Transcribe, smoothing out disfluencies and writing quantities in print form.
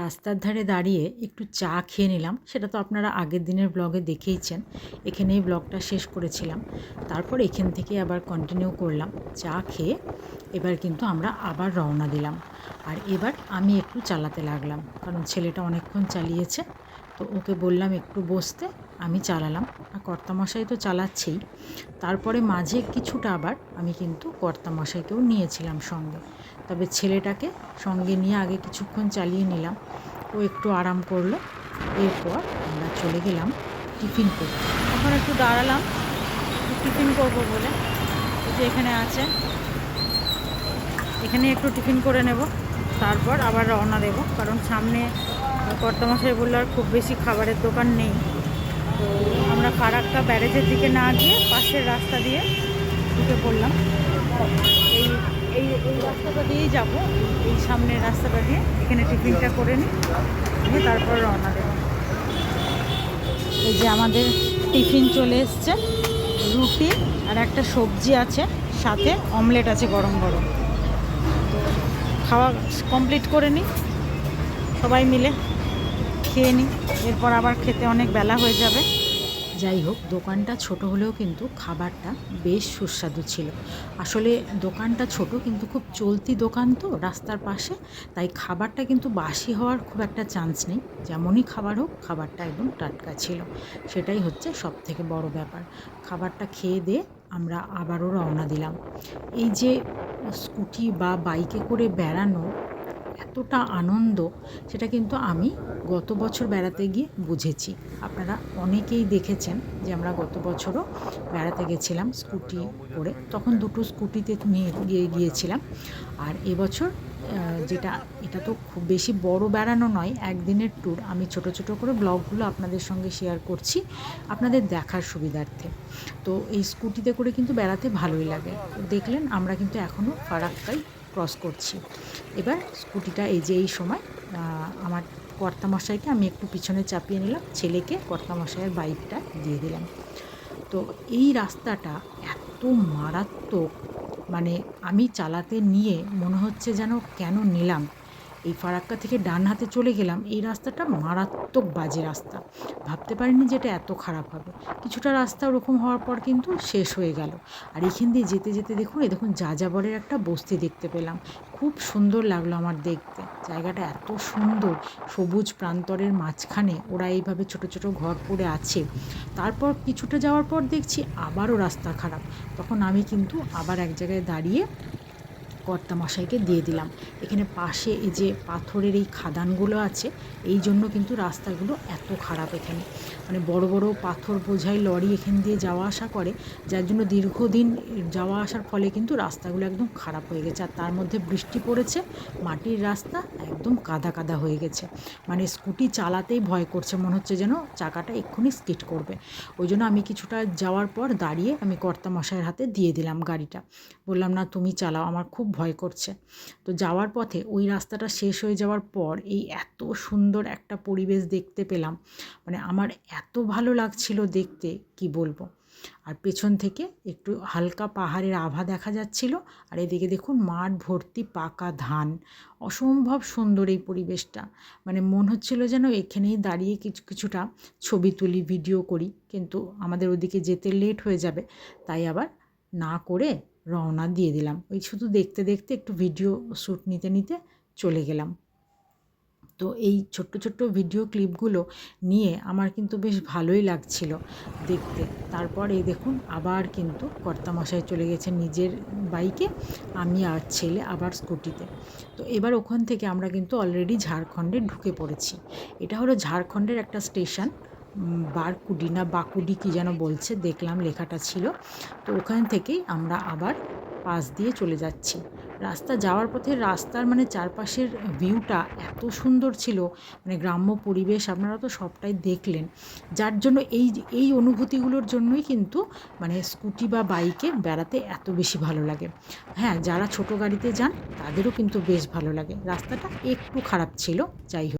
রাস্তার ধারে দাঁড়িয়ে একটু চা খেয়ে নিলাম। সেটা তো আপনারা আগের দিনের ব্লগে দেখেইছেন। এখানেই ব্লগটা শেষ করেছিলাম। তারপর এখান থেকে আবার কন্টিনিউ করলাম। চা খেয়ে এবার কিন্তু আমরা আবার রওনা দিলাম। আর এবার আমি একটু চালাতে লাগলাম, কারণ ছেলেটা অনেকক্ষণ চালিয়েছে। তো ওকে বললাম একটু বসতে, আমি চালালাম। আর কর্তামশাই তো চালাচ্ছেই। তারপরে মাঝে কিছুটা আবার আমি কিন্তু কর্তামশাইকেও নিয়েছিলাম সঙ্গে। তবে ছেলেটাকে সঙ্গে নিয়ে আগে কিছুক্ষণ চালিয়ে নিলাম, ও একটু আরাম করলো। এরপর আমরা চলে গেলাম টিফিন করতে। এখন একটু দাঁড়ালাম টিফিন করবো বলে, যে এখানে আছে, এখানে একটু টিফিন করে নেব, তারপর আবার রওনা দেব। কারণ সামনে কর্তামশাই বললো আর খুব বেশি খাবারের দোকান নেই। তো আমরা ফারাক্কা ব্যারেজের দিকে না গিয়ে পাশের রাস্তা দিয়ে ঢুকে পড়লাম। এই এই এই রাস্তাটা দিয়েই যাব, এই সামনের রাস্তাটা দিয়ে। এখানে টিফিনটা করে নিয়ে তারপর রওনা দেব। এই যে আমাদের টিফিন চলে এসছে, রুটি আর একটা সবজি আছে, সাথে অমলেট আছে গরম গরম। তো খাওয়া কমপ্লিট করে নিই, সবাই মিলে খেয়ে নিই, এরপর আবার খেতে অনেক বেলা হয়ে যাবে। যাই হোক, দোকানটা ছোট হলেও কিন্তু খাবারটা বেশ সুস্বাদু ছিল। আসলে দোকানটা ছোট কিন্তু খুব চলতি দোকান, তো রাস্তার পাশে, তাই খাবারটা কিন্তু বাসি হওয়ার খুব একটা চান্স নেই। যেমনই খাবার হোক, খাবারটা একদম টাটকা ছিল। সেটাই হচ্ছে সব থেকে বড় ব্যাপার। খাবারটা খেয়ে দিয়ে আমরা আবারও রওনা দিলাম। এই যে স্কুটি বা বাইকে করে বেড়ানো এতটা আনন্দ, সেটা কিন্তু আমি গত বছর বেড়াতে গিয়ে বুঝেছি। আপনারা অনেকেই দেখেছেন যে আমরা গত বছরও বেড়াতে গেছিলাম স্কুটি করে, তখন দুটো স্কুটিতে নিয়ে গিয়েছিলাম। আর এবছর এটা তো খুব বেশি বড় বেড়ানো নয়, একদিনের ট্যুর। আমি ছোট ছোট করে ব্লগগুলো আপনাদের সঙ্গে শেয়ার করছি আপনাদের দেখার সুবিধার্থে। তো এই স্কুটিতে করে কিন্তু বেড়াতে ভালোই লাগে। তো দেখলেন আমরা কিন্তু এখনও ফারাক্কাই ক্রস করছি। এবার স্কুটিটা এই যে এই সময় আমার কর্তামশাইকে আমি একটু পিছনে চাপিয়ে নিলাম, ছেলেকে কর্তামশাইয়ের বাইকটা দিয়ে দিলাম। তো এই রাস্তাটা এত মারাত্মক, মানে আমি চালাতে নিয়ে মনে হচ্ছে যেন কেন নিলাম। এই ফারাক্কা থেকে ডান হাতে চলে গেলাম, এই রাস্তাটা মারাত্মক বাজে রাস্তা। ভাবতে পারিনি যে এটা এত খারাপ হবে। কিছুটা রাস্তা ওরকম হওয়ার পর কিন্তু শেষ হয়ে গেল। আর এখান দিয়ে যেতে যেতে দেখুন যাযাবরের একটা বস্তি দেখতে পেলাম। খুব সুন্দর লাগলো আমার দেখতে। জায়গাটা এত সুন্দর, সবুজ প্রান্তরের মাঝখানে ওরা এইভাবে ছোট ছোট ঘর করে আছে। তারপর কিছুটা যাওয়ার পর দেখছি আবারও রাস্তা খারাপ। তখন আমি কিন্তু আবার এক জায়গায় দাঁড়িয়ে কর্তামশাইকে দিয়ে দিলাম। এখানে পাশে এই যে পাথরের এই খাদানগুলো আছে, এই জন্য কিন্তু রাস্তাগুলো এত খারাপ এখানে। মানে বড় বড় পাথর বোঝাই লরি এখান দিয়ে যাওয়া আসা করে, যার জন্য দীর্ঘদিন যাওয়া আসার ফলে কিন্তু রাস্তাগুলো একদম খারাপ হয়ে গেছে। আর তার মধ্যে বৃষ্টি পড়েছে, মাটির রাস্তা একদম কাদা কাদা হয়ে গেছে। মানে স্কুটি চালাতেই ভয় করছে, মনে হচ্ছে যেন চাকাটা এক্ষুনি স্কিড করবে। ওই জন্য আমি কিছুটা যাওয়ার পর দাঁড়িয়ে আমি কর্তামশাইয়ের হাতে দিয়ে দিলাম গাড়িটা। বললাম, না তুমি চালাও, আমার খুব ভয় করছে। তো যাওয়ার পথে ওই রাস্তাটা শেষ হয়ে যাওয়ার পর এই এত সুন্দর একটা পরিবেশ দেখতে পেলাম, মানে আমার এত ভালো লাগছিল দেখতে, কি বলবো। আর পেছন থেকে একটু হালকা পাহাড়ের আভা দেখা যাচ্ছিল, আর এদিকে দেখুন মাঠ ভর্তি পাকা ধান। অসম্ভব সুন্দর এই পরিবেশটা। মানে মন হচ্ছিল যেন এখানেই দাঁড়িয়ে কিছুটা ছবি তুলি, ভিডিও করি, কিন্তু আমাদের ওদিকে যেতে লেট হয়ে যাবে, তাই আবার না করে রওনা দিয়ে দিলাম। ওই শুধু দেখতে দেখতে একটু ভিডিও শ্যুট নিতে নিতে চলে গেলাম। তো এই ছোট্ট ছোট্ট ভিডিও ক্লিপগুলো নিয়ে আমার কিন্তু বেশ ভালোই লাগছিল দেখতে। তারপর এই দেখুন আবার কিন্তু কর্তামশাই চলে গেছে নিজের বাইকে, আমি আর ছেলে আবার স্কুটিতে। তো এবার ওখান থেকে আমরা কিন্তু অলরেডি ঝাড়খণ্ডে ঢুকে পড়েছি। এটা হলো ঝাড়খণ্ডের একটা স্টেশন, বারকুডি না বাকুডি কী যেন বলছে, দেখলাম লেখাটা ছিল। তো ওখান থেকেই আমরা আবার পাশ দিয়ে চলে যাচ্ছি। রাস্তা যাওয়ার পথে রাস্তার মানে চারপাশের ভিউটা এত সুন্দর ছিল, মানে গ্রাম্য পরিবেশ, আপনারা তো সবটাই দেখলেন। যার জন্য এই অনুভূতিগুলোর জন্যই কিন্তু মানে স্কুটি বা বাইকে বেড়াতে এত বেশি ভালো লাগে। হ্যাঁ, যারা ছোট গাড়িতে যান তাদেরও কিন্তু বেশ ভালো লাগে। রাস্তাটা একটু খারাপ ছিল, যাই হোক।